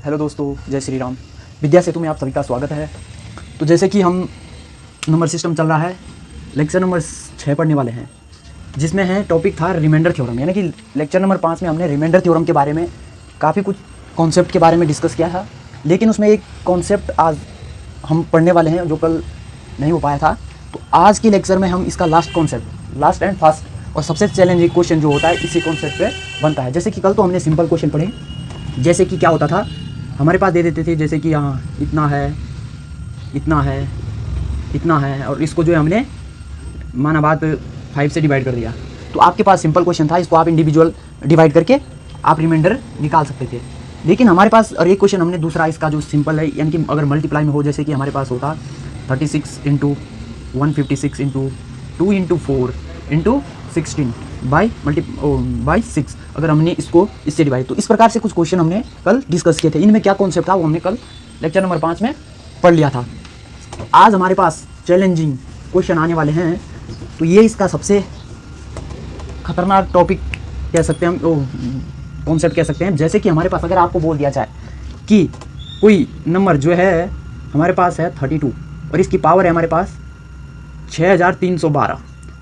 Hello दोस्तों, जय श्री राम। विद्या सेतु में आप सभी का स्वागत है। तो जैसे कि हम नंबर सिस्टम चल रहा है, लेक्चर नंबर 6 पढ़ने वाले हैं, जिसमें है टॉपिक था रिमाइंडर थ्योरम। यानी कि लेक्चर नंबर 5 में हमने रिमाइंडर थ्योरम के बारे में काफ़ी कुछ कॉन्सेप्ट के बारे में डिस्कस किया था, लेकिन उसमें एक कॉन्सेप्ट आज हम पढ़ने वाले हैं जो कल नहीं हो पाया था। तो आज के लेक्चर में हम इसका last concept, last and fast और सबसे चैलेंजिंग क्वेश्चन जो होता है इसी कॉन्सेप्ट पे बनता है। जैसे कि कल तो हमने सिंपल क्वेश्चन पढ़े, जैसे कि क्या होता था, हमारे पास दे देते थे जैसे कि यहाँ इतना है, इतना है, इतना है, और इसको जो है हमने माना बात 5 से डिवाइड कर दिया। तो आपके पास सिंपल क्वेश्चन था, इसको आप इंडिविजुअल डिवाइड करके आप रिमाइंडर निकाल सकते थे। लेकिन हमारे पास और एक क्वेश्चन हमने दूसरा इसका जो सिंपल है, यानी कि अगर मल्टीप्लाई में हो, जैसे कि हमारे पास होता 36 into 156 into 2 into 4 into 16 by 6, अगर हमने इसको इससे डिवाइड, तो इस प्रकार से कुछ क्वेश्चन हमने कल डिस्कस किए थे। इनमें क्या कॉन्सेप्ट था वो हमने कल लेक्चर नंबर 5 में पढ़ लिया था। आज हमारे पास चैलेंजिंग क्वेश्चन आने वाले हैं, तो ये इसका सबसे खतरनाक टॉपिक कह सकते हैं हम, कॉन्सेप्ट कह सकते हैं। जैसे कि हमारे पास अगर आपको बोल दिया जाए कि कोई नंबर जो है हमारे पास है 32 और इसकी पावर है हमारे पास 6312,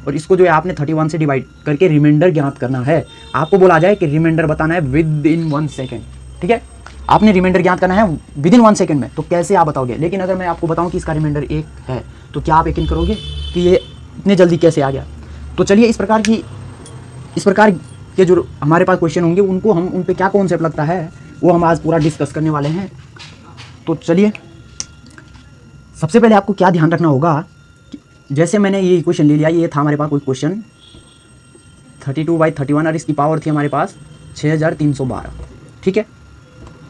और इसको जो है आपने 31 से डिवाइड करके रिमाइंडर ज्ञात करना है। आपको बोला जाए कि रिमाइंडर बताना है विद इन 1 सेकेंड, ठीक है, आपने रिमाइंडर ज्ञात करना है विद इन 1 सेकेंड में, तो कैसे आप बताओगे? लेकिन अगर मैं आपको बताऊं कि इसका रिमाइंडर 1 है, तो क्या आप यकीन करोगे कि ये इतने जल्दी कैसे आ गया? तो चलिए इस प्रकार के जो हमारे पास क्वेश्चन होंगे उनको हम उन पर क्या कॉन्सेप्ट लगता है वो हम आज पूरा डिस्कस करने वाले हैं। तो चलिए, सबसे पहले आपको क्या ध्यान रखना होगा, जैसे मैंने ये इक्वेशन ले लिया, ये था हमारे पास कोई क्वेश्चन 32/31 और इसकी पावर थी हमारे पास 6312, ठीक है,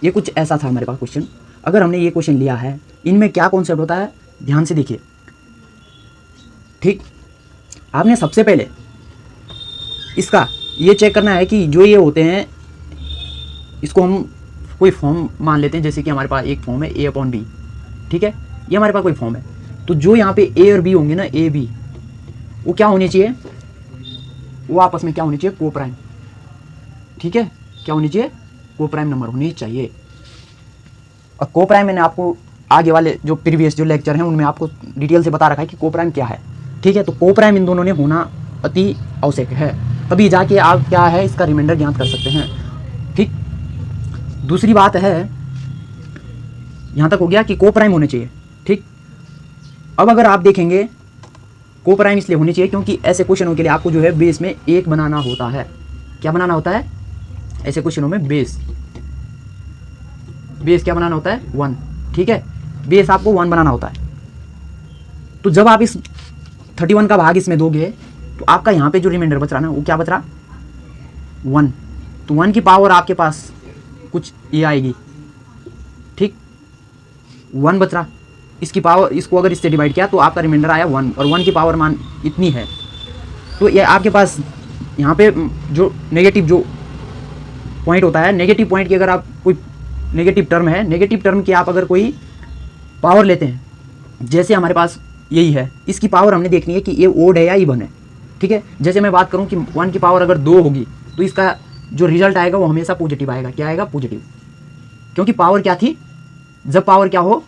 ये कुछ ऐसा था हमारे पास क्वेश्चन। अगर हमने ये क्वेश्चन लिया है, इनमें क्या कॉन्सेप्ट होता है ध्यान से देखिए, ठीक। आपने सबसे पहले इसका ये चेक करना है कि जो ये होते हैं, इसको हम कोई फॉर्म मान लेते हैं, जैसे कि हमारे पास एक फॉर्म है A/B, ठीक है, ये हमारे पास कोई फॉर्म है। तो जो यहाँ पे A और B होंगे ना, A B, वो क्या होने चाहिए, वो आपस में क्या होनी चाहिए, कोप्राइम, ठीक है, क्या होनी चाहिए, कोप्राइम नंबर होनी चाहिए। और कोप्राइम मैंने आपको आगे वाले जो प्रीवियस जो लेक्चर हैं उनमें आपको डिटेल से बता रखा है कि कोप्राइम क्या है, ठीक है। तो कोप्राइम इन दोनों ने होना अति आवश्यक है, तभी जाके आप क्या है इसका रिमाइंडर ज्ञात कर सकते हैं, ठीक। दूसरी बात है, यहाँ तक हो गया कि कोप्राइम होने चाहिए, ठीक। अब अगर आप देखेंगे, कोप्राइम इसलिए होनी चाहिए क्योंकि ऐसे क्वेश्चनों के लिए आपको जो है बेस में 1 बनाना होता है। क्या बनाना होता है ऐसे क्वेश्चनों में? बेस क्या बनाना होता है? 1, ठीक है, बेस आपको 1 बनाना होता है। तो जब आप इस 31 का भाग इसमें दोगे तो आपका यहाँ पे जो रिमाइंडर बच रहा ना, वो क्या बच रहा? 1। तो 1 की पावर आपके पास कुछ ये आएगी, ठीक, 1 बच रहा, इसकी पावर, इसको अगर इससे डिवाइड किया तो आपका रिमाइंडर आया 1, और 1 की पावर मान इतनी है। तो ये आपके पास यहाँ पे जो नेगेटिव जो पॉइंट होता है, नेगेटिव पॉइंट की अगर आप कोई नेगेटिव टर्म है, नेगेटिव टर्म की आप अगर कोई पावर लेते हैं, जैसे हमारे पास यही है, इसकी पावर हमने देखनी है कि ये ओड है या इवन है, ठीक है। जैसे मैं बात करूँ कि 1 की पावर अगर 2 होगी तो इसका जो रिजल्ट आएगा वो हमेशा पॉजिटिव आएगा। क्या आएगा? पॉजिटिव, क्योंकि पावर क्या थी, जब पावर क्या हो,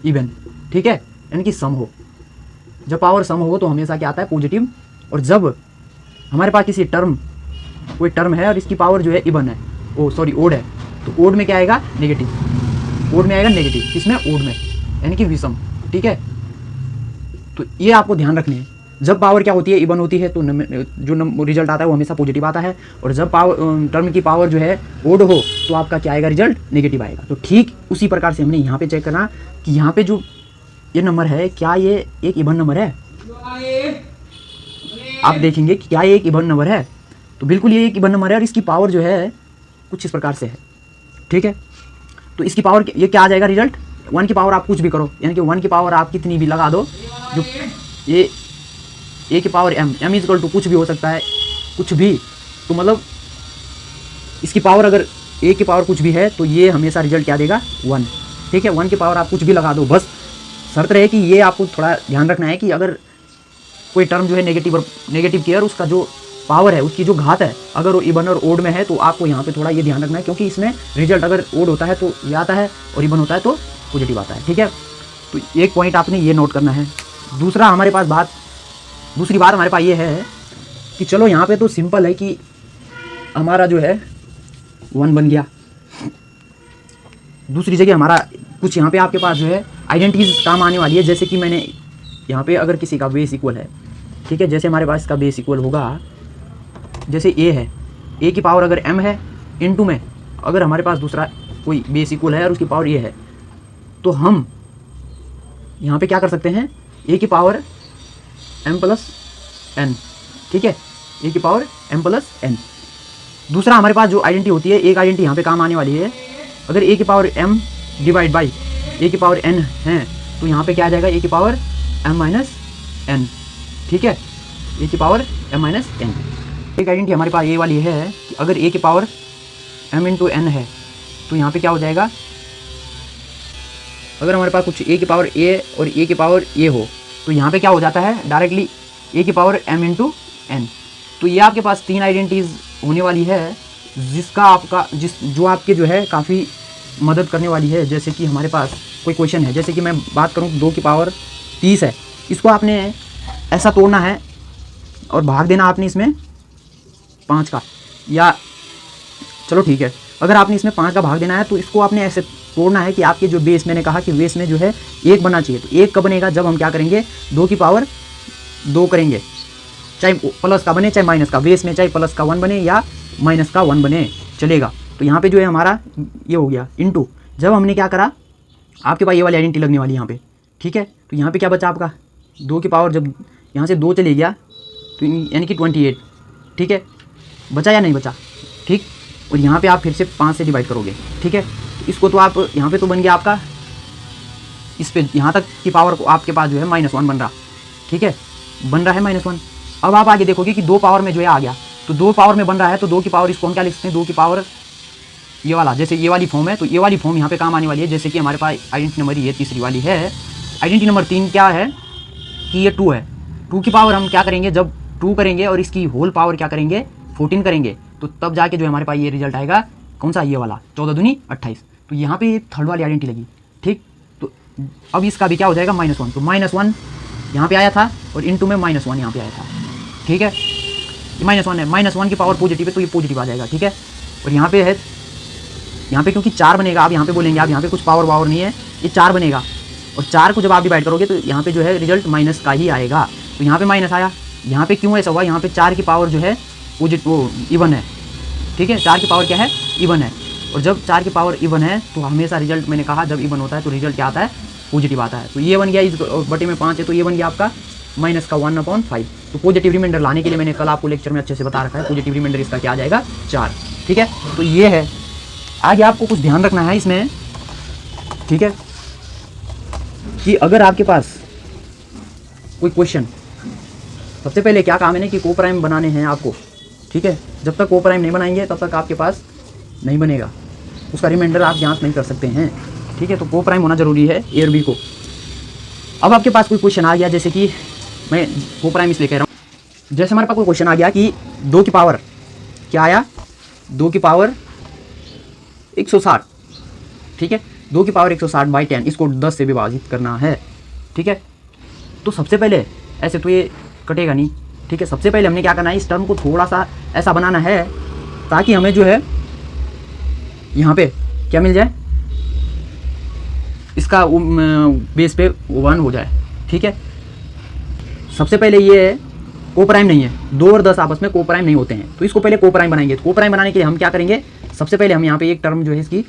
इवन, ठीक है, यानी कि सम हो। जब पावर सम हो तो हमेशा क्या आता है? पॉजिटिव। और जब हमारे पास किसी कोई टर्म है और इसकी पावर जो है इवन है, ओड है, तो ओड में क्या आएगा? नेगेटिव। ओड में आएगा नेगेटिव, किसमें? ओड में, यानी कि विषम, ठीक है। तो ये आपको ध्यान रखने हैं, जब पावर क्या होती है? इवन होती है, तो जो रिजल्ट आता है वो हमेशा पॉजिटिव आता है, और जब टर्म की पावर जो है ओड हो तो आपका क्या आएगा? रिजल्ट नेगेटिव आएगा। तो ठीक उसी प्रकार से हमने यहाँ पे चेक करना कि यहाँ पे जो ये नंबर है, क्या ये एक इवन नंबर है? आप देखेंगे कि क्या ये एक इवन नंबर है, तो बिल्कुल ये एक इवन नंबर है, और इसकी पावर जो है कुछ इस प्रकार से है, ठीक है। तो इसकी पावर ये क्या आ जाएगा? रिजल्ट 1 की पावर आप कुछ भी करो, यानी कि 1 की पावर आप कितनी भी लगा दो, जो ये A की power m is equal to कुछ भी हो सकता है, कुछ भी, तो मतलब इसकी पावर अगर A की पावर कुछ भी है तो ये हमेशा रिजल्ट क्या देगा? 1, ठीक है। 1 की पावर आप कुछ भी लगा दो, बस शर्त रहे कि ये आपको थोड़ा ध्यान रखना है कि अगर कोई टर्म जो है नेगेटिव की है और उसका जो पावर है उसकी जो घात है अगर वो इवन और ओड में है तो आपको यहाँ पे थोड़ा ये ध्यान रखना है, क्योंकि इसमें रिजल्ट अगर ओड होता है तो ये आता है और इवन होता है तो पॉजिटिव आता है। ठीक है, तो एक पॉइंट आपने ये नोट करना है। दूसरी बात हमारे पास ये है कि चलो यहाँ पे तो सिंपल है कि हमारा जो है 1 बन गया। दूसरी जगह हमारा कुछ यहाँ पे आपके पास जो है आइडेंटिटीज काम आने वाली है। जैसे कि मैंने यहाँ पे अगर किसी का बेस इक्वल है, ठीक है, जैसे हमारे पास इसका बेस इक्वल होगा, जैसे ए है, ए की पावर अगर m है इनटू में अगर हमारे पास दूसरा कोई बेस इक्वल है और उसकी पावर ए है, तो हम यहाँ पे क्या कर सकते हैं, ए की पावर m प्लस n, ठीक है, ए की पावर m प्लस n। दूसरा हमारे पास जो आइडेंटिटी होती है, एक आइडेंटिटी यहाँ पे काम आने वाली है, अगर ए की पावर m डिवाइड बाई ए की पावर n है तो यहाँ पे क्या आ जाएगा, ए की पावर m माइनस n, ठीक है, ए की पावर m माइनस n। एक आइडेंटिटी हमारे पास ये वाली है कि अगर ए की पावर m इंटू n है तो यहाँ पे क्या हो जाएगा, अगर हमारे पास कुछ ए की पावर a और ए की पावर a हो तो यहाँ पे क्या हो जाता है, डायरेक्टली ए की पावर m इंटू n। तो ये आपके पास 3 आइडेंटिटीज़ होने वाली है, जिसका आपका जो आपके जो है काफ़ी मदद करने वाली है। जैसे कि हमारे पास कोई क्वेश्चन है, जैसे कि मैं बात करूँ 2 की पावर 30 है, इसको आपने ऐसा तोड़ना है और भाग देना आपने इसमें 5 का, या चलो ठीक है, अगर आपने इसमें 5 का भाग देना है तो इसको आपने ऐसे तोड़ना है कि आपके जो बेस, मैंने कहा कि बेस में जो है 1 बनना चाहिए। तो 1 कब बनेगा, जब हम क्या करेंगे, 2 की पावर 2 करेंगे, चाहे प्लस का बने चाहे माइनस का, बेस में चाहे प्लस का 1 बने या माइनस का 1 बने चलेगा। तो यहाँ पे जो है हमारा ये हो गया इनटू, जब हमने क्या करा, आपके पास ये वाली आइडेंटिटी लगने वाली यहाँ पे, ठीक है। तो यहाँ पे क्या बचा आपका, 2 की पावर जब यहाँ से 2 चले गया तो यानी कि 28, ठीक है, बचा या नहीं बचा, ठीक। और यहाँ पे आप फिर से 5 से डिवाइड करोगे, ठीक है। तो इसको तो आप यहाँ पे तो बन गया आपका, इस पे यहाँ तक की पावर को आपके पास जो है -1 बन रहा, ठीक है, बन रहा है -1। अब आप आगे देखोगे कि 2 पावर में जो है आ गया, तो 2 पावर में बन रहा है, तो 2 की पावर इसको हम क्या लिख सकते हैं, 2 की पावर ये वाला, जैसे ये वाली फॉर्म है तो ये वाली फॉर्म यहाँ पे काम आने वाली है। जैसे कि हमारे पास आइडेंटिटी नंबर ये तीसरी वाली है, आइडेंटिटी नंबर 3 क्या है कि ये 2 है, 2 की पावर हम क्या करेंगे, जब 2 करेंगे और इसकी होल पावर क्या करेंगे 14 करेंगे, तो तब जाके जो हमारे पास ये रिजल्ट आएगा, कौन सा, ये वाला 14 दूनी 28। तो यहाँ पे थर्ड वाली आइडेंटिटी लगी, ठीक। तो अब इसका भी क्या हो जाएगा -1, तो -1 यहाँ पे आया था और इनटू में -1 यहाँ पे आया था, ठीक है, -1 है, -1 की पावर पॉजिटिव है तो ये पॉजिटिव आ जाएगा, ठीक है। और यहाँ पे है, यहाँ पे क्योंकि 4 बनेगा, आप यहाँ पे बोलेंगे आप यहाँ पे कुछ पावर वावर नहीं है, ये 4 बनेगा और 4 को जब आप डिवाइड करोगे तो यहाँ पे जो है रिजल्ट माइनस का ही आएगा। तो यहाँ पे माइनस आया, यहाँ पे क्यों ऐसा हुआ, यहाँ पे 4 की पावर जो है वो इवन है, ठीक है, 4 की पावर क्या है, इवन है। और जब 4 की पावर इवन है तो हमेशा रिजल्ट, मैंने कहा जब इवन होता है तो रिजल्ट क्या आता है, पॉजिटिव आता है। तो ये बन गया, इस बटे में 5 है तो ये बन गया आपका -1/5। तो पॉजिटिव रिमाइंडर लाने के लिए मैंने कल आपको लेक्चर में अच्छे से बता रखा है, पॉजिटिव रिमाइंडर इसका क्या आ जाएगा 4, ठीक है। तो ये है, आगे आपको कुछ ध्यान रखना है इसमें, ठीक है, कि अगर आपके पास कोई क्वेश्चन, सबसे पहले क्या काम है ना कि को प्राइम बनाने हैं आपको, ठीक है। जब तक को प्राइम नहीं बनाएंगे तब तक आपके पास नहीं बनेगा, उसका रिमाइंडर आप जांच नहीं कर सकते हैं, ठीक है। तो को प्राइम होना जरूरी है ए और बी को। अब आपके पास कोई क्वेश्चन आ गया, जैसे कि मैं को प्राइम इसलिए कह रहा हूँ, जैसे हमारे पास कोई क्वेश्चन आ गया कि 2 की पावर क्या आया, 2 की पावर 160, ठीक है, 2 की पावर 160/10, इसको 10 से विभाजित करना है, ठीक है। तो सबसे पहले ऐसे तो ये कटेगा नहीं, ठीक है, सबसे पहले हमने क्या करना है, इस टर्म को थोड़ा सा ऐसा बनाना है ताकि हमें जो है यहाँ पे क्या मिल जाए, इसका बेस पे 1 हो जाए, ठीक है। सबसे पहले ये को प्राइम नहीं है, 2 और 10 आपस में को प्राइम नहीं होते हैं, तो इसको पहले को प्राइम बनाएंगे। तो को प्राइम बनाने के लिए हम क्या करेंगे, सबसे पहले हम यहाँ पे एक टर्म जो है इसकी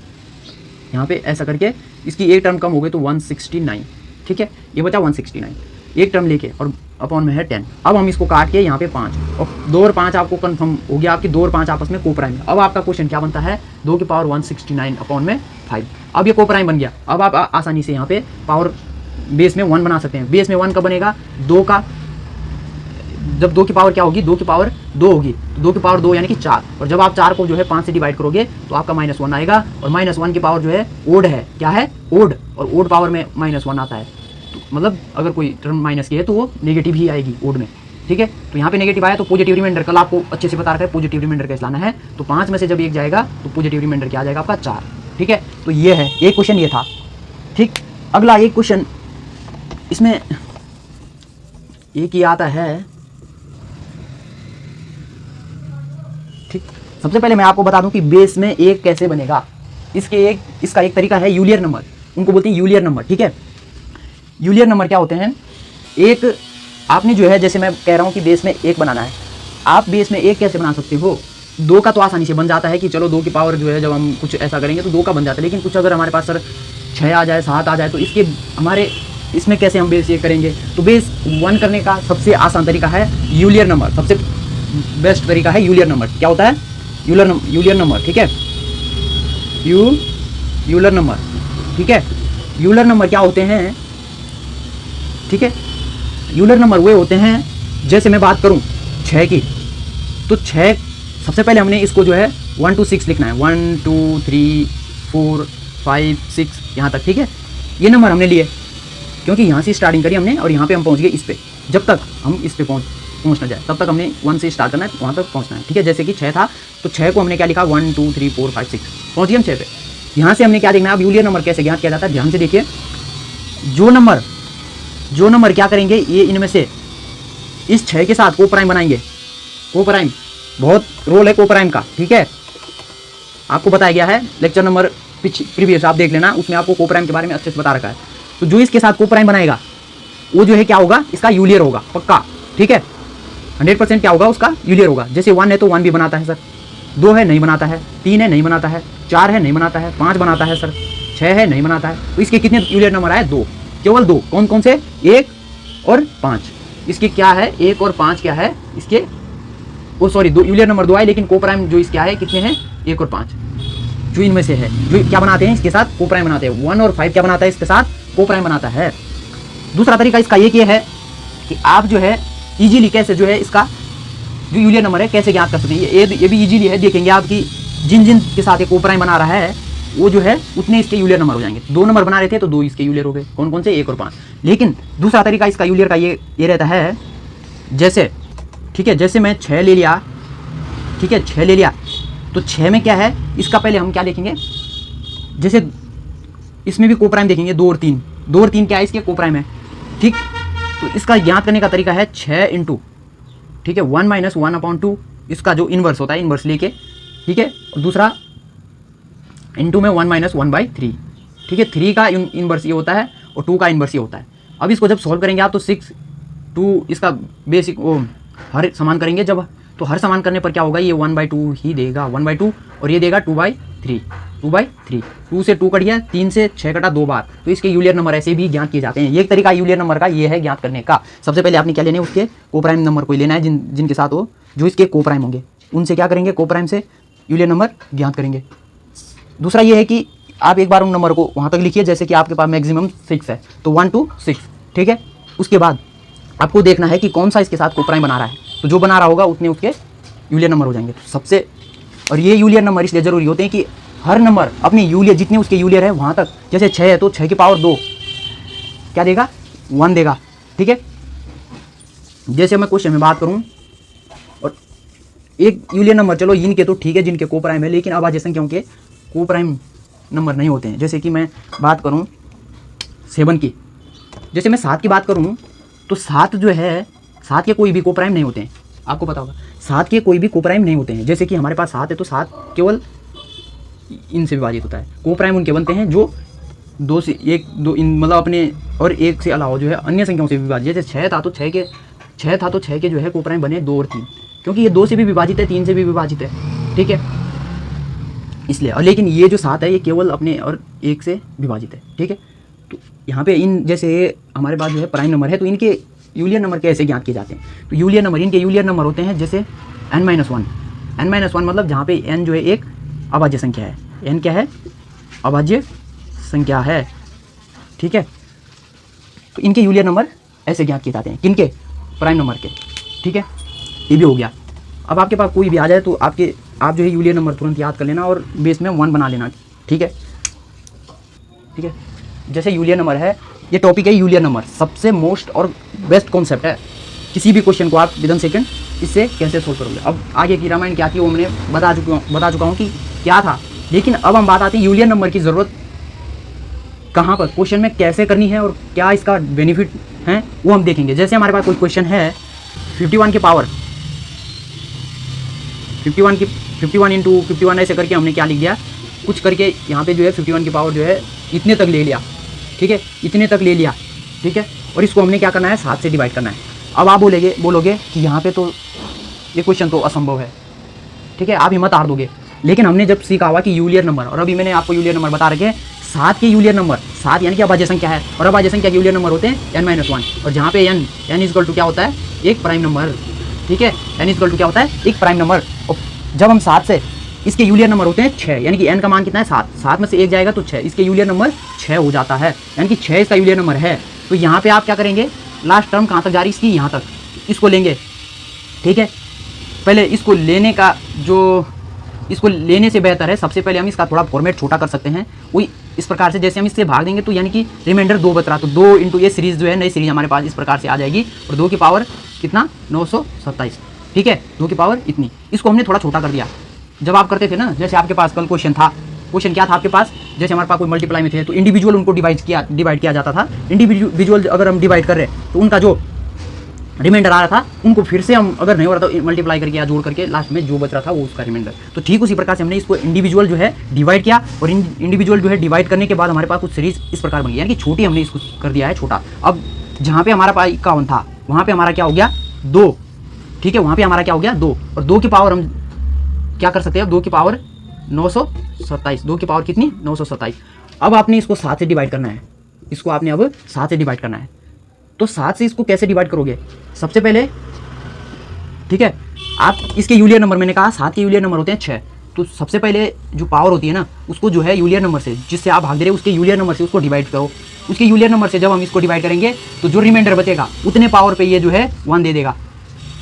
यहाँ पे ऐसा करके इसकी एक टर्म कम हो गई तो 169, ठीक है, ये बचा 169, एक टर्म लेके और अपॉन में है 10। अब हम इसको काट के यहाँ पे 5 और 2 और 5 आपको कंफर्म हो गया, आपकी 2 और 5 आपस में को प्राइम है। अब आपका क्वेश्चन क्या बनता है, 2 की पावर 169 अपॉन में 5, अब ये को प्राइम बन गया। अब आप आसानी से यहाँ पे पावर बेस में 1 बना सकते हैं। बेस में 1 कब बनेगा, 2 का, जब 2 की पावर क्या होगी, 2 की पावर 2 होगी, तो 2 की पावर 2 यानी कि 4, और जब आप 4 को जो है 5 से डिवाइड करोगे तो आपका -1 आएगा, और -1 की पावर जो है ओड है, क्या है, ओड, और ओड पावर में -1 आता है, तो मतलब अगर कोई टर्म माइनस की है तो वो नेगेटिव ही आएगी ओड में, ठीक है। ठीक है। तो यहाँ पे नेगेटिव आया तो पॉजिटिव रिमाइंडर, कल आपको अच्छे से बता रखा है पॉजिटिव रिमाइंडर कैसे लाना है। तो 5 में से जब 1 जाएगा तो पॉजिटिव रिमाइंडर क्या आ जाएगा आपका 4, ठीक है। तो ये है, एक क्वेश्चन ये था, ठीक। अगला एक क्वेश्चन इसमें एक ही आता है, ठीक। सबसे पहले मैं आपको बता दूं कि बेस में एक कैसे बनेगा। इसका एक तरीका है यूलियर नंबर, उनको बोलते हैं यूलियर नंबर, ठीक है। यूलियर नंबर क्या होते हैं, एक आपने जो है, जैसे मैं कह रहा हूं कि बेस में एक बनाना है, आप बेस में एक कैसे बना सकते हो, 2 का तो आसानी से बन जाता है कि चलो 2 की पावर जो है जब हम कुछ ऐसा करेंगे तो 2 का बन जाता है। लेकिन कुछ अगर हमारे पास सर 6 आ जाए, 7 आ जाए, तो इसके हमारे इसमें कैसे हम बेस एक करेंगे। तो बेस 1 करने का सबसे आसान तरीका है यूलियर नंबर, सबसे बेस्ट तरीका है यूलियर नंबर। क्या होता है यूलियर नंबर, ठीक है। यूलर नंबर, ठीक है। यूलर नंबर क्या होते हैं, ठीक है। यूलर नंबर वे होते हैं, जैसे मैं बात करूं 6 की, तो 6 सबसे पहले हमने इसको जो है 1 to 6 लिखना है, 1 2 3 4 5 6 यहाँ तक, ठीक है। ये नंबर हमने लिए क्योंकि यहाँ से स्टार्टिंग करी हमने और यहाँ पे हम पहुँच गए इस पे। जब तक हम इस पे पहुँच ना जाए तब तक हमने 1 से स्टार्ट करना है, वहाँ तक पहुँचना है, ठीक है। जैसे कि 6 था तो 6 को हमने क्या लिखा, 1 2 3 4 5 6, पहुँच गए हम 6 पे। यहाँ से हमने क्या देखना है, अब यूलियर नंबर कैसे ज्ञात किया जाता है, ध्यान से देखिए। जो नंबर क्या करेंगे, ये इनमें से इस 6 के साथ को प्राइम बनाएंगे। को प्राइम, बहुत रोल है को प्राइम का, ठीक है। आपको बताया गया है लेक्चर नंबर प्रीवियस, आप देख लेना, उसमें आपको को प्राइम के बारे में अच्छे से बता रखा है। तो जो इसके साथ को प्राइम बनाएगा वो जो है क्या होगा, इसका यूलियर होगा पक्का, ठीक है। 100% क्या होगा, उसका यूलियर होगा। जैसे 1 है तो 1 भी बनाता है सर, 2 है नहीं बनाता है, 3 है नहीं बनाता है, 4 है नहीं बनाता है, 5 बनाता है सर, 6 है नहीं बनाता है। तो इसके कितने यूलियर नंबर आए, 2, केवल 2। कौन कौन से, 1 और 5। इसके क्या है, 1 और 5 क्या है इसके, ओ सॉरी, 2 यूलियर नंबर 2 आए, लेकिन को प्राइम जो इसके है कितने हैं, 1 और 5, जो इनमें से है, जो क्या बनाते हैं इसके साथ को प्राइम बनाते हैं। 1 और 5 क्या बनाता है इसके साथ, को प्राइम बनाता है। दूसरा तरीका इसका ये है कि आप जो है इजीली कैसे जो है इसका जो यूलियर नंबर है कैसे ज्ञात कर सकते हैं। ये भी इजीली है, देखेंगे आप कि जिन के साथ एक को प्राइम बना रहा है वो जो है उतने इसके यूलियर नंबर हो जाएंगे। 2 नंबर बना रहे थे तो 2 इसके यूलियर हो गए। कौन कौन से, 1 और 5। लेकिन दूसरा तरीका इसका यूलियर का ये रहता है, जैसे, ठीक है, जैसे मैं 6 ले लिया, ठीक है, 6 ले लिया, तो 6 में क्या है, इसका पहले हम क्या देखेंगे, जैसे इसमें भी को प्राइम देखेंगे, 2 और 3। 2 और 3 क्या है, इसके को प्राइम है, ठीक। तो इसका ज्ञात करने का तरीका है 6 इंटू, ठीक है, 1 - 1/2, इसका जो इन्वर्स होता है, इन्वर्स लेके, ठीक है। और दूसरा इंटू में 1 - 1/3, ठीक है। 3 का इन्वर्स ये होता है और 2 का इन्वर्स ये होता है। अब इसको जब सॉल्व करेंगे आप तो 6 2 इसका बेसिक वो हर समान करेंगे जब, तो हर समान करने पर क्या होगा, ये 1/2 ही देगा, 1/2, और ये देगा 2/3, 2/3। 2 से 2 कट गया, 3 से 6 कटा 2 बार। तो इसके यूलियर नंबर ऐसे भी ज्ञात किए जाते हैं। ये एक तरीका यूलियर नंबर का ये है ज्ञात करने का। सबसे पहले आपने क्या लेना है, उसके को प्राइम नंबर को लेना है, जिनके साथ हो, जो इसके को प्राइम होंगे उनसे क्या करेंगे, को प्राइम से यूलियर नंबर ज्ञात करेंगे। दूसरा ये है कि आप एक बार उन नंबर को वहाँ तक लिखिए, जैसे कि आपके पास मैक्सिमम 6 है तो 1 to 6, ठीक है। उसके बाद आपको देखना है कि कौन सा इसके साथ को प्राइम बना रहा है, तो जो बना रहा होगा उतने उसके यूलियर नंबर हो जाएंगे। तो सबसे, और ये यूलियर नंबर इसलिए ज़रूरी होते हैं कि हर नंबर अपनी यूलियर, जितने उसके यूलियर है वहाँ तक, जैसे 6 है तो 6 की पावर 2 क्या देगा, 1 देगा, ठीक है। जैसे मैं क्वेश्चन में बात करूँ, और एक यूलियर नंबर, चलो इनके तो ठीक है जिनके को प्राइम है, लेकिन अभाज्य संख्याओं के को प्राइम नंबर नहीं होते हैं। जैसे कि मैं बात करूं 7 की, जैसे मैं 7 की बात करूं तो 7 जो है, 7 के कोई भी को प्राइम नहीं होते हैं, आपको पता होगा 7 के कोई भी को प्राइम नहीं होते हैं। जैसे कि हमारे पास 7 है तो 7 केवल इनसे विभाजित होता है। को प्राइम उनके बनते हैं जो 2 से 1 2 इन मतलब अपने और 1 से अलावा जो है अन्य संख्याओं से विभाजित। जैसे 6 था तो 6 के जो है को प्राइम बने 2 और 3, क्योंकि ये 2 से भी विभाजित है, 3 से भी विभाजित है, ठीक है, इसलिए। और लेकिन ये जो 7 है ये केवल अपने और 1 से विभाजित है, ठीक है। तो यहाँ पे इन जैसे हमारे पास जो है प्राइम नंबर है, तो इनके यूलियर नंबर कैसे ज्ञात किए जाते हैं, तो यूलियर नंबर, इनके यूलियर नंबर होते हैं जैसे n-1। n-1 मतलब जहाँ पे n जो है एक अभाज्य संख्या है, n क्या है, अभाज्य संख्या है, ठीक है। तो इनके यूलियर नंबर ऐसे ज्ञात किए जाते हैं, किनके, प्राइम नंबर के, ठीक है। ये भी हो गया। अब आपके पास कोई भी आ जाए तो आप जो है यूलियर नंबर तुरंत याद कर लेना और बेस में 1 बना लेना, ठीक है, ठीक है। जैसे यूलियर नंबर है, ये टॉपिक है यूलियर नंबर, सबसे मोस्ट और बेस्ट कॉन्सेप्ट है, किसी भी क्वेश्चन को आप विदिन सेकंड इससे कैसे सोल्व करोगे। अब आगे की रामायण क्या थी वो मैंने बता चुका हूँ कि क्या था। लेकिन अब हम बात आती है यूलियन नंबर की ज़रूरत कहाँ पर, क्वेश्चन में कैसे करनी है और क्या इसका बेनिफिट है वो हम देखेंगे। जैसे हमारे पास कोई क्वेश्चन है 51 के पावर 51 इंटू 51 ऐसे करके हमने क्या लिख दिया, कुछ करके यहाँ पे जो है 51 की पावर जो है इतने तक ले लिया, ठीक है, इतने तक ले लिया, ठीक है। और इसको हमने क्या करना है, 7 से डिवाइड करना है। अब आप बोलोगे कि यहाँ पे तो ये क्वेश्चन तो असंभव है, ठीक है, आप हिम्मत हार दोगे। लेकिन हमने जब सीखा हुआ कि यूलियर नंबर, और अभी मैंने आपको यूलियर नंबर बता रखे 7 के यूलियर नंबर, 7 यानी कि अभाज्य संख्या है, और अभाज्य संख्या के यूलियर नंबर होते हैं n-1, और जहाँ पे n इक्वल टू क्या होता है, एक प्राइम नंबर, ठीक है, n इक्वल टू क्या होता है, एक प्राइम नंबर। और जब हम 7 से इसके यूलियर नंबर होते हैं 6, यानी कि n का मान कितना है 7 में से 1 जाएगा तो 6, इसके यूलियर नंबर 6 हो जाता है, यानी कि 6 इसका यूलियर नंबर है। तो यहाँ पे आप क्या करेंगे, लास्ट टर्म कहाँ तक जा रही है इसकी, यहाँ तक, इसको लेंगे, ठीक है। पहले इसको लेने से बेहतर है, सबसे पहले हम इसका थोड़ा फॉर्मेट छोटा कर सकते हैं, वही इस प्रकार से, जैसे हम इससे भाग देंगे तो यानी कि रिमाइंडर 2 बच रहा, तो 2 इंटू ये सीरीज़ जो है, नई सीरीज हमारे पास इस प्रकार से आ जाएगी, और 2 की पावर कितना 927, ठीक है, 2 की पावर इतनी। इसको हमने थोड़ा छोटा कर दिया। जब आप करते थे ना, जैसे आपके पास कल क्वेश्चन क्या था आपके पास, जैसे हमारे पास कोई मल्टीप्लाई में थे तो इंडिविजुअल उनको डिवाइड किया जाता था। इंडिविजुअल अगर हम डिवाइड कर रहे तो उनका जो रिमाइंडर आ रहा था उनको फिर से हम अगर नहीं हो रहा तो मल्टीप्लाई करके या जोड़ करके लास्ट में जो बच रहा था वो उसका रिमाइंडर। तो ठीक उसी प्रकार से हमने इसको इंडिविजुअल जो है डिवाइड किया, और इंडिविजुअल जो है डिवाइड करने के बाद हमारे पास कुछ सीरीज इस प्रकार बन गई, यानी कि छोटी हमने इसको कर दिया है छोटा। अब जहाँ पे हमारा पास 51 था वहाँ पे हमारा क्या हो गया 2, ठीक है, वहाँ पे हमारा क्या हो गया 2, और 2 की पावर हम क्या कर सकते हैं, 2 की पावर 927, 2 की पावर कितनी 927। अब आपने इसको 7 से डिवाइड करना है, इसको आपने अब 7 से डिवाइड करना है। तो 7 से इसको कैसे डिवाइड करोगे, सबसे पहले, ठीक है, आप इसके यूलियर नंबर, मैंने कहा 7 के यूलियर नंबर होते हैं 6, तो सबसे पहले जो पावर होती है ना उसको जो है यूलियर नंबर से, जिससे आप भाग दे रहे हो उसके यूलियर नंबर से उसको डिवाइड करो। उसके यूलियर नंबर से जब हम इसको डिवाइड करेंगे तो जो रिमाइंडर बचेगा उतने पावर पे ये जो है 1 दे देगा,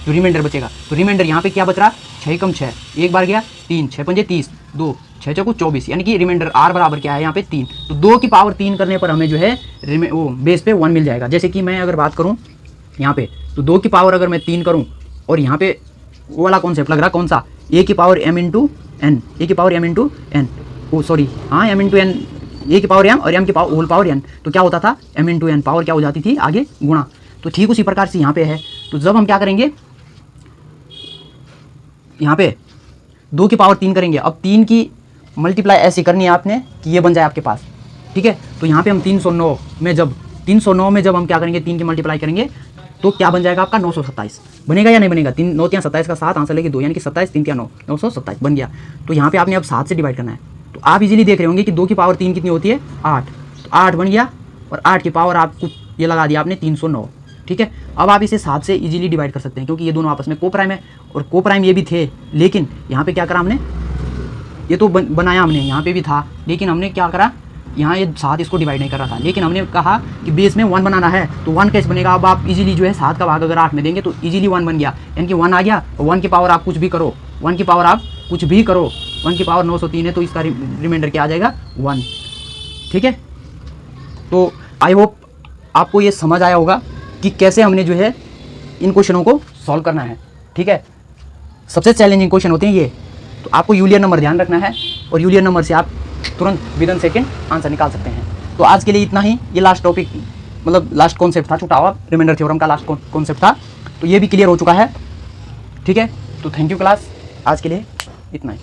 जो रिमाइंडर बचेगा। तो रिमाइंडर यहाँ पे क्या बच रहा, 6 कम 6, एक बार गया 3, 6 पंजे 30, 2 6 चौको 24, यानी कि रिमाइंडर r बराबर क्या है यहाँ पे 3। तो 2 की पावर 3 करने पर हमें जो है वो बेस पे 1 मिल जाएगा। जैसे कि मैं अगर बात करूँ यहाँ पे, तो 2 की पावर अगर मैं 3 करूँ, और यहाँ पे वो वाला कॉन्सेप्ट लग रहा, कौन सा, a की power m into n, a की पावर m इंटू एन, ओ सॉरी हाँ m इंटू एन, a की पावर m और m की पावर होल पावर n, तो क्या होता था m इंटू एन, पावर क्या हो जाती थी आगे गुणा। तो ठीक उसी प्रकार से यहाँ पे है। तो जब हम क्या करेंगे, यहाँ पे 2 की पावर 3 करेंगे, अब 3 की मल्टीप्लाई ऐसी करनी है आपने कि ये बन जाए आपके पास, ठीक है। तो यहाँ पे हम 309 में जब हम क्या करेंगे 3 की मल्टीप्लाई करेंगे तो क्या बन जाएगा आपका 927 बनेगा या नहीं बनेगा, 3 9 3 27 का 7 आंसर लेके 2, यानी कि 27 3 क्या 9 927 बन गया। तो यहाँ पे आपने अब 7 से डिवाइड करना है। तो आप इजीली देख रहे होंगे कि 2 की पावर 3 कितनी होती है 8, तो 8 बन गया, और 8 की पावर आपको ये लगा दिया आपने 309, ठीक है। अब आप इसे 7 से इजीली डिवाइड कर सकते हैं क्योंकि ये दोनों आपस में को प्राइम है, और को प्राइम ये भी थे, लेकिन यहाँ पे क्या करा हमने, ये तो बनाया हमने, यहाँ पे भी था, लेकिन हमने क्या करा, यहाँ ये 7 इसको डिवाइड नहीं कर रहा था, लेकिन हमने कहा कि बेस में 1 बनाना है, तो 1 कैसे बनेगा। अब आप इजीली जो है 7 का भाग अगर 8 में देंगे तो इजीली 1 बन गया, यानी कि 1 आ गया, और 1 की पावर आप कुछ भी करो, 1 की पावर 903 है, तो इसका रिमाइंडर क्या आ जाएगा 1, ठीक है। तो आई होप आपको ये समझ आया होगा कि कैसे हमने जो है इन क्वेश्चनों को सॉल्व करना है, ठीक है। सबसे चैलेंजिंग क्वेश्चन होते हैं ये, तो आपको यूलियर नंबर ध्यान रखना है, और यूलियर नंबर से आप तुरंत विदिन सेकंड आंसर निकाल सकते हैं। तो आज के लिए इतना ही, ये लास्ट टॉपिक मतलब लास्ट कॉन्सेप्ट था, छूटा हुआ रिमाइंडर थ्योरम का लास्ट कॉन्सेप्ट था, तो ये भी क्लियर हो चुका है, ठीक है। तो थैंक यू क्लास, आज के लिए इतना ही।